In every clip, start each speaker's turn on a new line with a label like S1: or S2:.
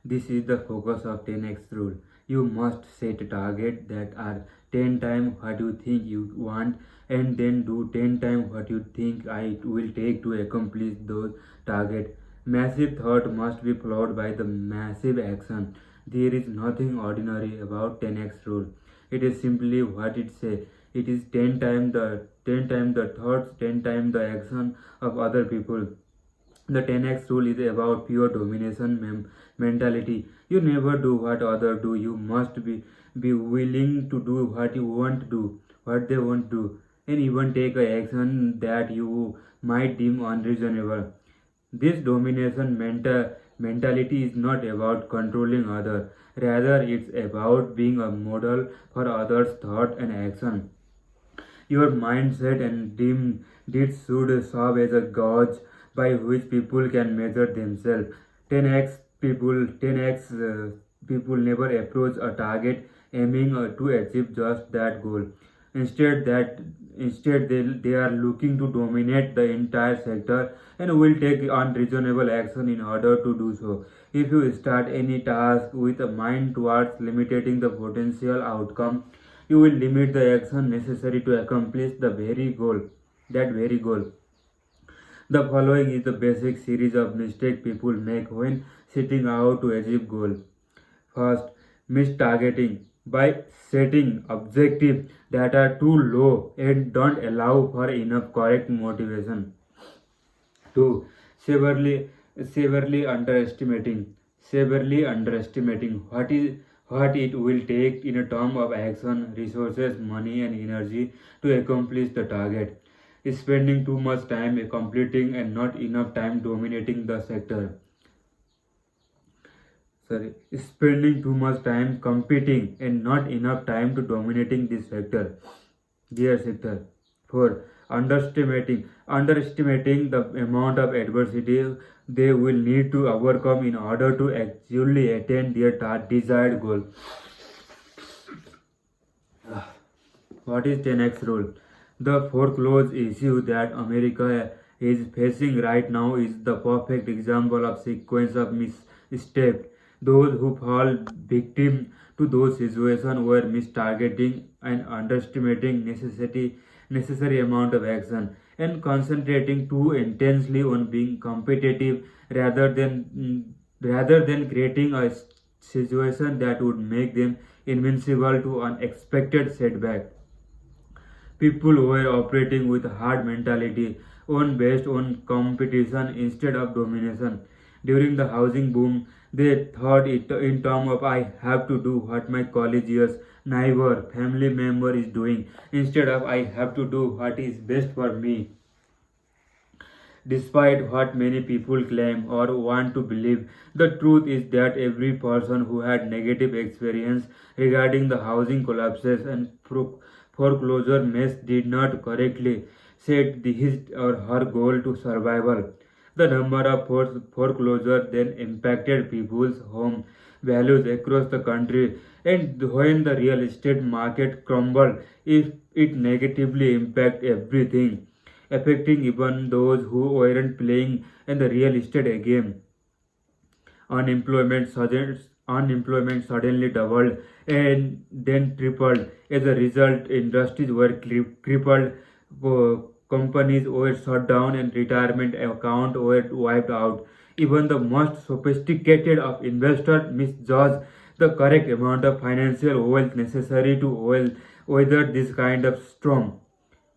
S1: This is the focus of 10x rule. You must set targets that are 10 times what you think you want, and then do 10 times what you think it will take to accomplish those targets. Massive thought must be followed by the massive action. There is nothing ordinary about 10x rule. It is simply what it says. It is 10 times the thoughts, 10 times the action of other people. The 10x rule is about pure domination mentality. You never do what others do. You must be willing to do what you want to do, what they won't do, and even take a action that you might deem unreasonable. This domination mentality is not about controlling others. Rather, it's about being a model for others' thought and action. Your mindset and deeds should serve as a gauge by which people can measure themselves. 10x people never approach a target aiming to achieve just that goal. Instead, they are looking to dominate the entire sector and will take unreasonable action in order to do so. If you start any task with a mind towards limiting the potential outcome, you will limit the action necessary to accomplish that very goal. The following is the basic series of mistakes people make when setting out to achieve goal. First, mistargeting. By setting objectives that are too low and don't allow for enough correct motivation. 2. Severely underestimating. Severely underestimating what it will take in a term of action, resources, money and energy to accomplish the target. Spending too much time completing and not enough time dominating the sector. Spending too much time competing and not enough time to dominating this sector, their sector. 4. Underestimating the amount of adversity they will need to overcome in order to actually attain their desired goal. What is 10x rule? The foreclosure issue that America is facing right now is the perfect example of sequence of missteps. Those who fall victim to those situations were mistargeting and underestimating necessary amount of action and concentrating too intensely on being competitive rather than creating a situation that would make them invincible to unexpected setback. People were operating with hard mentality on based on competition instead of domination. During the housing boom, they thought it in terms of I have to do what my colleagues, neighbor, family member is doing instead of I have to do what is best for me. Despite what many people claim or want to believe, the truth is that every person who had negative experience regarding the housing collapses and foreclosure mess did not correctly set his or her goal to survival. The number of foreclosures then impacted people's home values across the country, and when the real estate market crumbled, it negatively impacted everything, affecting even those who weren't playing in the real estate game. Unemployment suddenly doubled and then tripled. As a result, industries were crippled, companies were shut down, and retirement accounts were wiped out. Even the most sophisticated of investors misjudged the correct amount of financial wealth necessary to weather this kind of storm.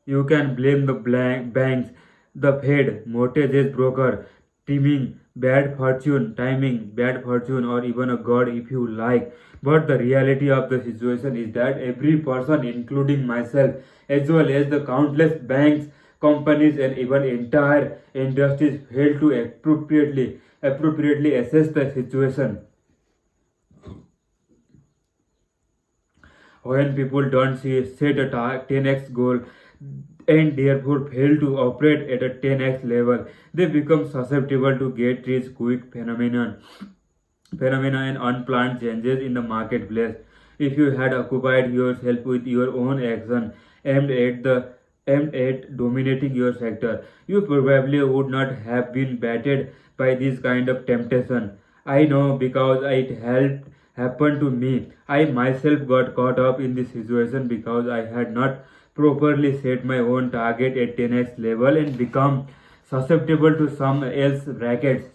S1: You can blame the banks, the Fed, mortgage broker, timing, bad fortune, or even a God if you like. But the reality of the situation is that every person, including myself, as well as the countless banks, companies, and even entire industries, failed to appropriately assess the situation. When people don't set a 10x goal and therefore fail to operate at a 10x level, they become susceptible to get rich quick phenomena and unplanned changes in the marketplace. If you had occupied yourself with your own action aimed at the aimed at dominating your sector, you probably would not have been battered by this kind of temptation. I know because it helped happen to me. I myself got caught up in this situation because I had not properly set my own target at 10x level and become susceptible to someone else racket.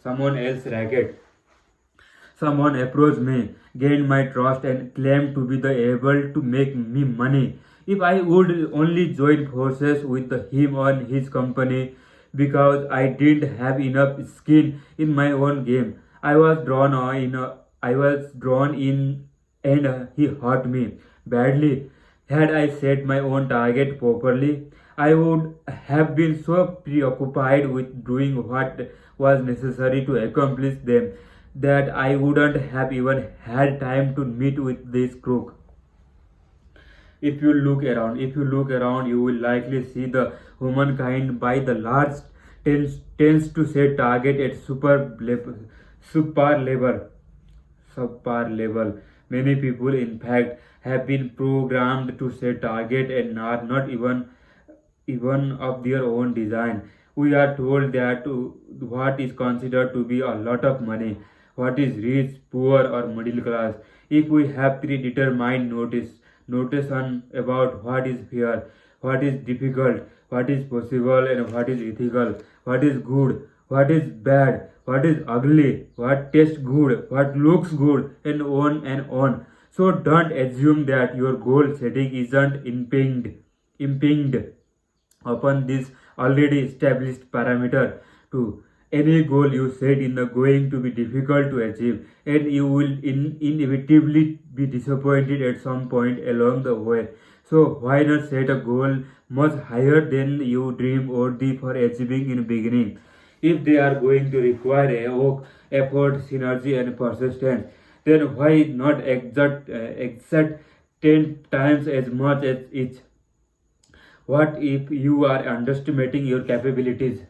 S1: Someone approached me, gained my trust, and claimed to be the able to make me money. If I would only join forces with him or his company, because I didn't have enough skin in my own game, I was drawn in, and he hurt me badly. Had I set my own target properly, I would have been so preoccupied with doing what was necessary to accomplish them that I wouldn't have even had time to meet with this crook. If you look around, you will likely see the humankind by the large tends to set target at super level, subpar level. Many people, in fact, have been programmed to set target and are not even of their own design. We are told that what is considered to be a lot of money, what is rich, poor, or middle class. If we have predetermined notation about what is fair, what is difficult, what is possible, and what is ethical, what is good, what is bad, what is ugly, what tastes good, what looks good, and on and on. So don't assume that your goal setting isn't impinged upon this already established parameter to any goal you set in the going to be difficult to achieve, and you will inevitably be disappointed at some point along the way. So why not set a goal much higher than you dream or the for achieving in beginning? If they are going to require effort, synergy, and persistence, then why not exact 10 times as much as each? What if you are underestimating your capabilities?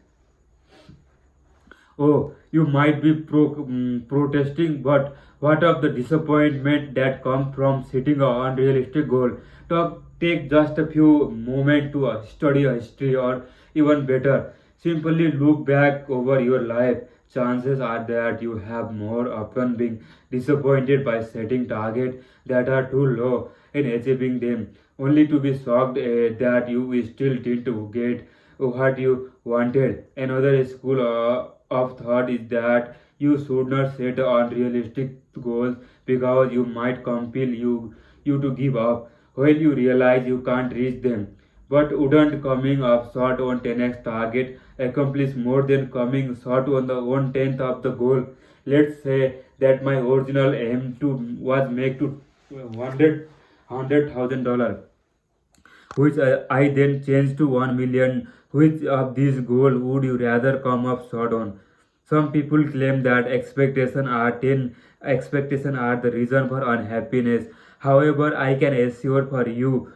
S1: Oh, you might be protesting, but what of the disappointment that comes from setting an unrealistic goal? Take just a few moments to study a history, or even better, simply look back over your life. Chances are that you have more often been disappointed by setting targets that are too low and achieving them, only to be shocked that you still didn't get what you wanted. Another school of thought is that you should not set unrealistic goals because you might compel you to give up when you realize you can't reach them. But wouldn't coming up short on 10x target accomplish more than coming short on the 1/10th of the goal? Let's say that my original aim to was make to $100,000, which I then changed to 1 million. Which of these goals would you rather come up short on? Some people claim that expectation are the reason for unhappiness. However, I can assure you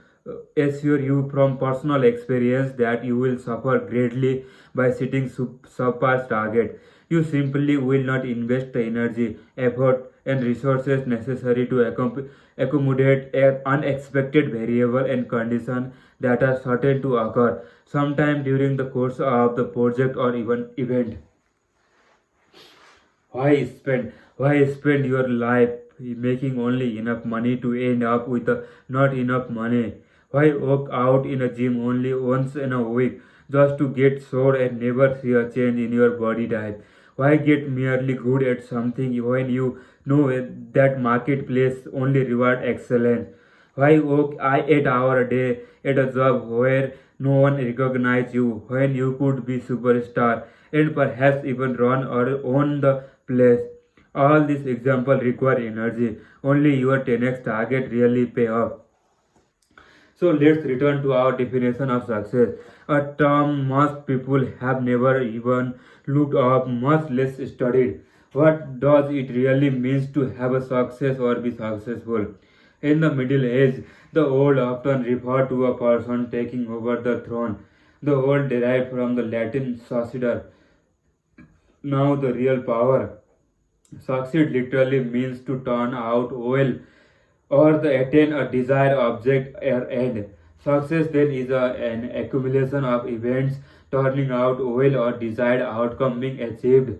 S1: from personal experience that you will suffer greatly by setting subpar target. You simply will not invest the energy, effort, and resources necessary to accommodate an unexpected variable and condition that are certain to occur sometime during the course of the project or even event. Why spend your life making only enough money to end up with not enough money? Why work out in a gym only once in a week just to get sore and never see a change in your body type? Why get merely good at something when you know that marketplace only reward excellence? Why work 8 hours a day at a job where no one recognizes you when you could be superstar and perhaps even run or own the place? All these examples require energy. Only your 10x target really pay off. So let's return to our definition of success, a term most people have never even looked up, much less studied. What does it really mean to have a success or be successful? In the Middle Age, the old often referred to a person taking over the throne. The old derived from the Latin succeder, now the real power. Succeed literally means to turn out well or the attain a desired object or end. Success then is an accumulation of events turning out well or desired outcome being achieved.